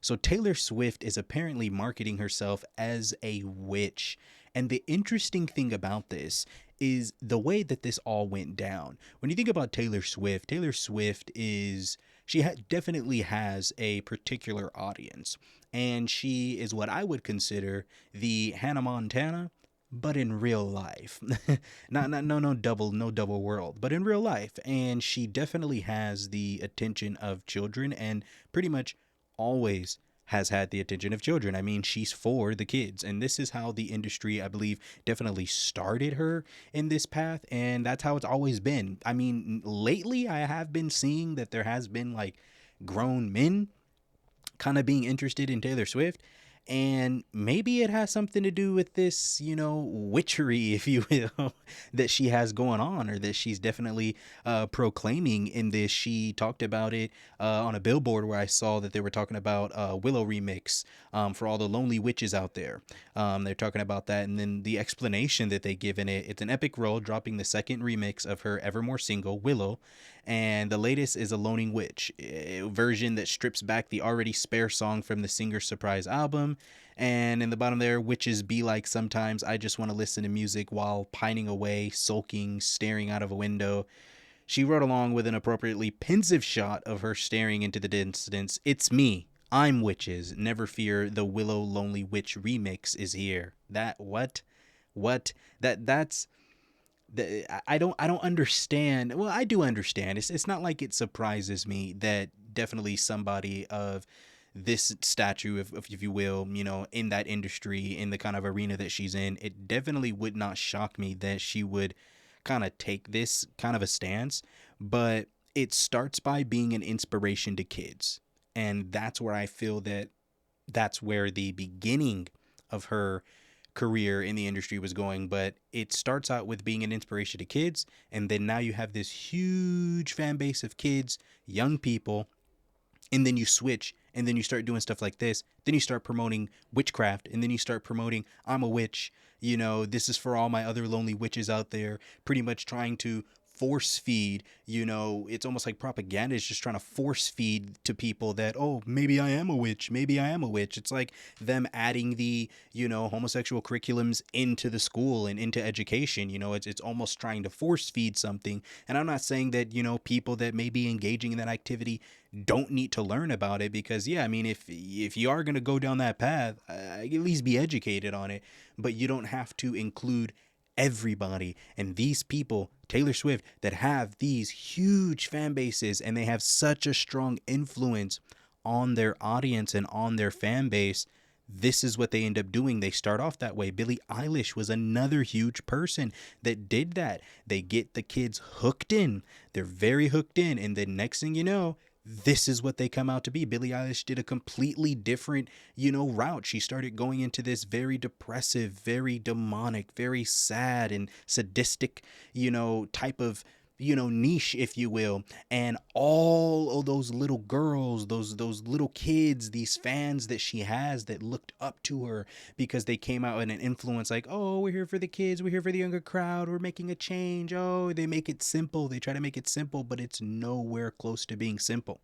So Taylor Swift is apparently marketing herself as a witch. And the interesting thing about this is the way that this all went down. When you think about Taylor Swift is definitely has a particular audience, and she is what I would consider the Hannah Montana but in real life. Not no double world, but in real life. And she definitely has the attention of children and pretty much always has had the attention of children. I mean, she's for the kids. And this is how the industry, I believe, definitely started her in this path. And that's how it's always been. I mean, lately, I have been seeing that there has been like grown men kind of being interested in Taylor Swift. And maybe it has something to do with this, witchery, if you will, that she has going on, or that she's definitely proclaiming in this. She talked about it on a billboard where I saw that they were talking about Willow remix for all the lonely witches out there. They're talking about that. And then the explanation that they give in it, it's an epic role dropping the second remix of her Evermore single, Willow. And the latest is a Loning Witch, a version that strips back the already spare song from the singer's surprise album. And in the bottom there, witches be like sometimes I just want to listen to music while pining away, sulking, staring out of a window. She wrote along with an appropriately pensive shot of her staring into the distance. It's me. I'm witches. Never fear. The Willow Lonely Witch remix is here. That what? What? That's I don't understand. Well, I do understand. It's not like it surprises me that definitely somebody of this statue, if you will, in that industry, in the kind of arena that she's in, it definitely would not shock me that she would kind of take this kind of a stance. But it starts by being an inspiration to kids. And that's where I feel that that's where the beginning of her career in the industry was going. But it starts out with being an inspiration to kids, and then now you have this huge fan base of kids, young people, and then you switch and then you start doing stuff like this. Then you start promoting witchcraft, and then you start promoting I'm a witch. This is for all my other lonely witches out there, pretty much trying to force feed. It's almost like propaganda is just trying to force feed to people that, oh, maybe I am a witch, maybe I am a witch. It's like them adding the homosexual curriculums into the school and into education. It's almost trying to force feed something. And I'm not saying that people that may be engaging in that activity don't need to learn about it, because yeah, I mean, if you are going to go down that path, at least be educated on it. But you don't have to include everybody. And these people, Taylor Swift, that have these huge fan bases and they have such a strong influence on their audience and on their fan base, this is what they end up doing. They start off that way. Billie Eilish was another huge person that did that. They get the kids hooked in. They're very hooked in. And then next thing you know, this is what they come out to be. Billie Eilish did a completely different, route. She started going into this very depressive, very demonic, very sad and sadistic, type of niche, if you will. And all of those little girls, those little kids, these fans that she has that looked up to her because they came out in an influence like, oh, we're here for the kids, we're here for the younger crowd, we're making a change. Oh, they make it simple, they try to make it simple, but it's nowhere close to being simple.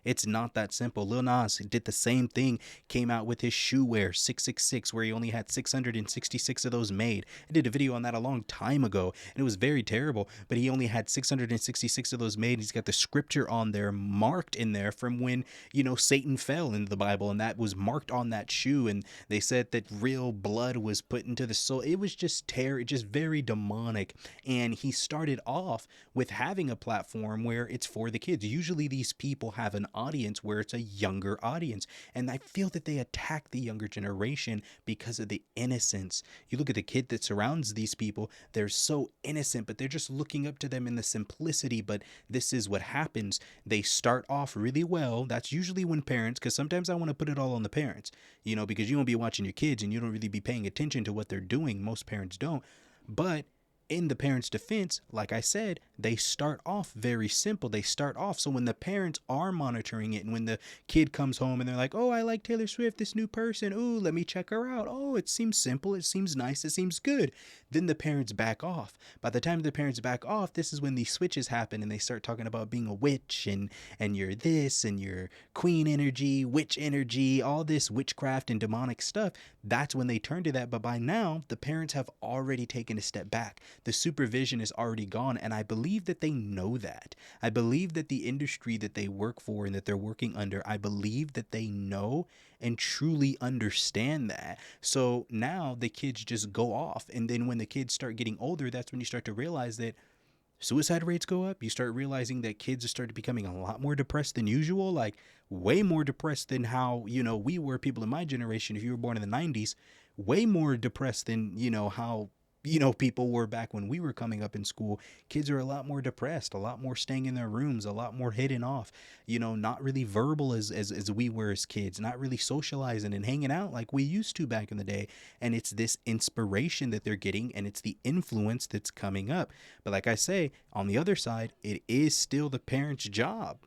It's not that simple. Lil Nas did the same thing, came out with his shoe wear 666, where he only had 666 of those made. I did a video on that a long time ago, and it was very terrible, but he only had 666 of those made. He's got the scripture on there, marked in there from when, Satan fell into the Bible, and that was marked on that shoe, and they said that real blood was put into the soul. It was just just very demonic, and he started off with having a platform where it's for the kids. Usually these people have an audience where it's a younger audience. And I feel that they attack the younger generation because of the innocence. You look at the kid that surrounds these people, they're so innocent, but they're just looking up to them in the simplicity. But this is what happens. They start off really well. That's usually when parents, because sometimes I want to put it all on the parents, because you won't be watching your kids and you don't really be paying attention to what they're doing. Most parents don't. But in the parents' defense, like I said, they start off very simple. They start off so when the parents are monitoring it and when the kid comes home and they're like, oh, I like Taylor Swift, this new person. Ooh, let me check her out. Oh, it seems simple. It seems nice. It seems good. Then the parents back off. By the time the parents back off, this is when these switches happen and they start talking about being a witch and you're this and you're queen energy, witch energy, all this witchcraft and demonic stuff. That's when they turn to that. But by now, the parents have already taken a step back. The supervision is already gone. And I believe that they know that. I believe that the industry that they work for and that they're working under, I believe that they know and truly understand that. So now the kids just go off. And then when the kids start getting older, that's when you start to realize that suicide rates go up. You start realizing that kids started becoming a lot more depressed than usual, like way more depressed than how, we were, people in my generation. If you were born in the 90s, way more depressed than, how, people were back when we were coming up in school. Kids are a lot more depressed, a lot more staying in their rooms, a lot more hidden off, not really verbal as we were as kids, not really socializing and hanging out like we used to back in the day. And it's this inspiration that they're getting and it's the influence that's coming up. But like I say, on the other side, it is still the parents' job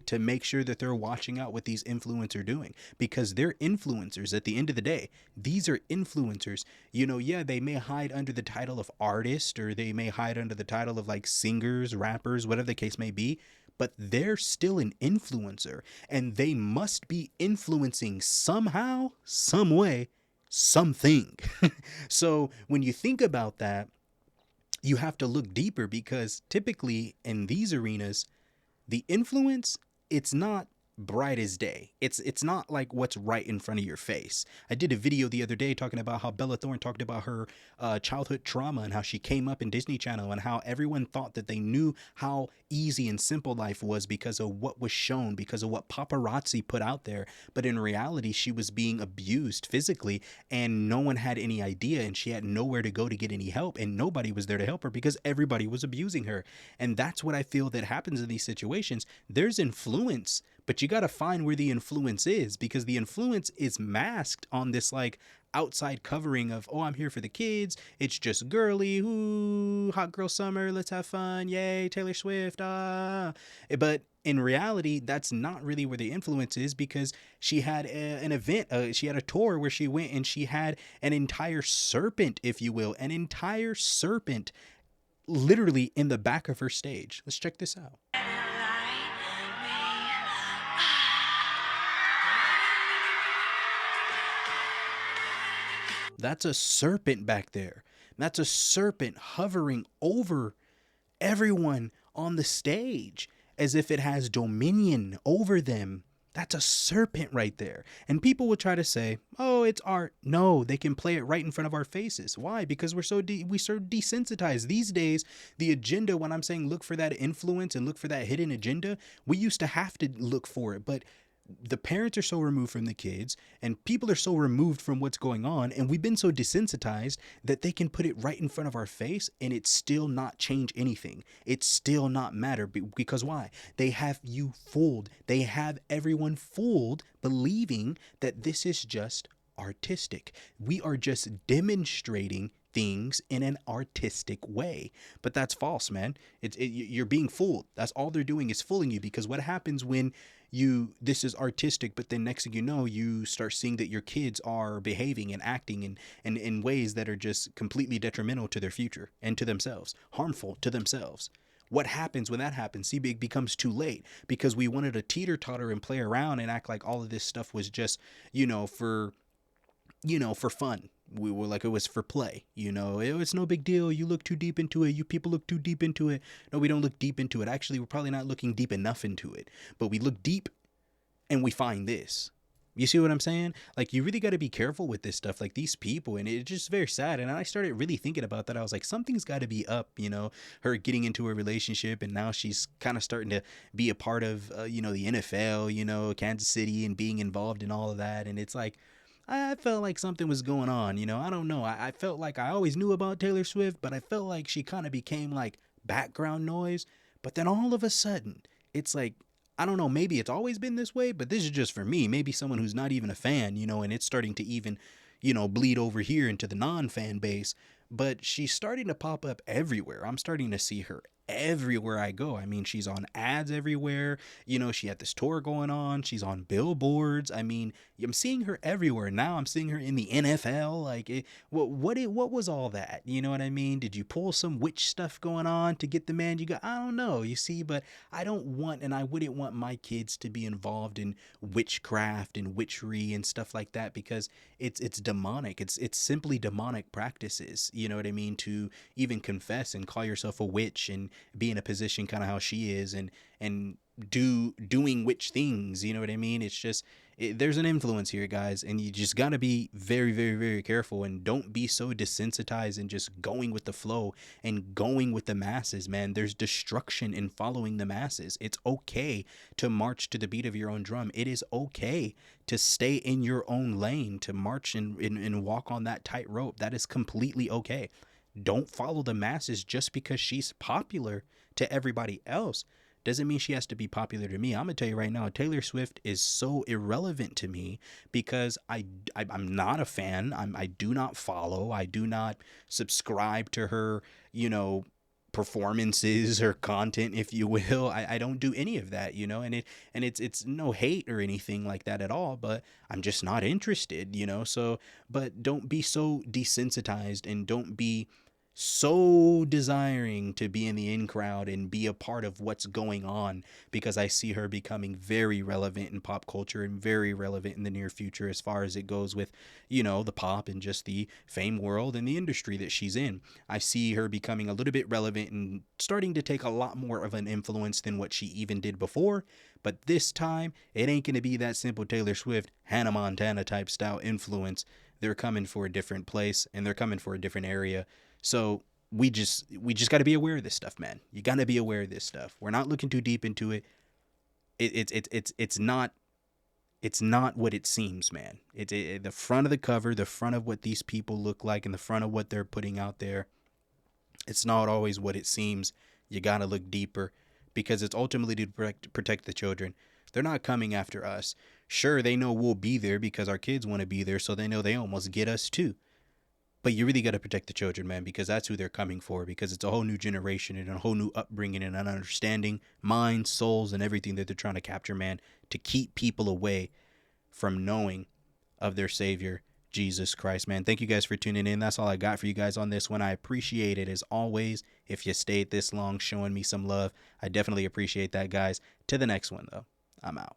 to make sure that they're watching out what these influencers are doing, because they're influencers at the end of the day. These are influencers. Yeah, they may hide under the title of artist or they may hide under the title of like singers, rappers, whatever the case may be, but they're still an influencer and they must be influencing somehow, some way, something. So when you think about that, you have to look deeper because typically in these arenas, the influence, it's not bright as day. It's not like what's right in front of your face. I did a video the other day talking about how Bella Thorne talked about her childhood trauma and how she came up in Disney Channel and how everyone thought that they knew how easy and simple life was because of what was shown, because of what paparazzi put out there. But in reality, she was being abused physically and no one had any idea and she had nowhere to go to get any help and nobody was there to help her because everybody was abusing her. And that's what I feel that happens in these situations. There's influence, but you got to find where the influence is because the influence is masked on this like outside covering of, oh, I'm here for the kids. It's just girly. Ooh, hot girl summer. Let's have fun. Yay, Taylor Swift. Ah. But in reality, that's not really where the influence is because she had an event. She had a tour where she went and she had an entire serpent, if you will, an entire serpent literally in the back of her stage. Let's check this out. That's a serpent back there. That's a serpent hovering over everyone on the stage as if it has dominion over them. That's a serpent right there. And people will try to say, "Oh, it's art." No, they can play it right in front of our faces. Why? Because we're so desensitized these days. The agenda, when I'm saying look for that influence and look for that hidden agenda, we used to have to look for it, but the parents are so removed from the kids and people are so removed from what's going on and we've been so desensitized that they can put it right in front of our face and it's still not change anything. It's still not matter because why? They have you fooled. They have everyone fooled believing that this is just artistic. We are just demonstrating things in an artistic way, but that's false, man. You're being fooled. That's all they're doing is fooling you, because what happens when this is artistic, but then next thing you know, you start seeing that your kids are behaving and acting in ways that are just completely detrimental to their future and to themselves, harmful to themselves. What happens when that happens? See, it becomes too late because we wanted to teeter-totter and play around and act like all of this stuff was just, for fun. We were like, it was for play, it's no big deal. You look too deep into it. You people look too deep into it. No, we don't look deep into it. Actually, we're probably not looking deep enough into it, but we look deep and we find this. You see what I'm saying? Like, you really got to be careful with this stuff, like these people. And it's just very sad. And I started really thinking about that. I was like, something's got to be up, her getting into a relationship. And now she's kind of starting to be a part of, the NFL, Kansas City, and being involved in all of that. And it's like, I felt like something was going on, I don't know. I felt like I always knew about Taylor Swift, but I felt like she kind of became like background noise. But then all of a sudden, it's like, I don't know, maybe it's always been this way, but this is just for me. Maybe someone who's not even a fan, and it's starting to even, bleed over here into the non-fan base. but she's starting to pop up everywhere. I'm starting to see her everywhere I go. I mean, she's on ads everywhere. You know, she had this tour going on. She's on billboards. I mean, I'm seeing her everywhere. Now I'm seeing her in the NFL. Like, what was all that? You know what I mean? Did you pull some witch stuff going on to get the man you got? I don't know. You see, but I don't want, and I wouldn't want my kids to be involved in witchcraft and witchery and stuff like that, because it's demonic. It's simply demonic practices. You know what I mean? To even confess and call yourself a witch and be in a position kind of how she is, and doing witch things. You know what I mean? It's just there's an influence here, guys, and you just got to be very, very, very careful, and don't be so desensitized and just going with the flow and going with the masses, man. There's destruction in following the masses. It's okay to march to the beat of your own drum. It is okay to stay in your own lane, to march and walk on that tightrope. That is completely okay. Don't follow the masses just because she's popular to everybody else. Doesn't mean she has to be popular to me. I'm gonna tell you right now, Taylor Swift is so irrelevant to me because I'm not a fan. I do not follow. I do not subscribe to her, you know, performances or content, if you will. I don't do any of that, you know, and it's no hate or anything like that at all, but I'm just not interested, you know. So, but don't be so desensitized, and don't be so desiring to be in the in crowd and be a part of what's going on, because I see her becoming very relevant in pop culture and very relevant in the near future as far as it goes with, you know, the pop and just the fame world and the industry that she's in. I see her becoming a little bit relevant and starting to take a lot more of an influence than what she even did before. But this time, it ain't going to be that simple Taylor Swift, Hannah Montana type style influence. They're coming for a different place, and they're coming for a different area. So we just got to be aware of this stuff, man. You got to be aware of this stuff. We're not looking too deep into it. It's not what it seems, man. The front of the cover, the front of what these people look like, and the front of what they're putting out there. It's not always what it seems. You got to look deeper, because it's ultimately to protect the children. They're not coming after us. Sure, they know we'll be there because our kids want to be there, so they know they almost get us too. But you really got to protect the children, man, because that's who they're coming for, because it's a whole new generation and a whole new upbringing and an understanding, minds, souls, and everything that they're trying to capture, man, to keep people away from knowing of their Savior, Jesus Christ, man. Thank you guys for tuning in. That's all I got for you guys on this one. I appreciate it as always. If you stayed this long showing me some love, I definitely appreciate that, guys. To the next one, though, I'm out.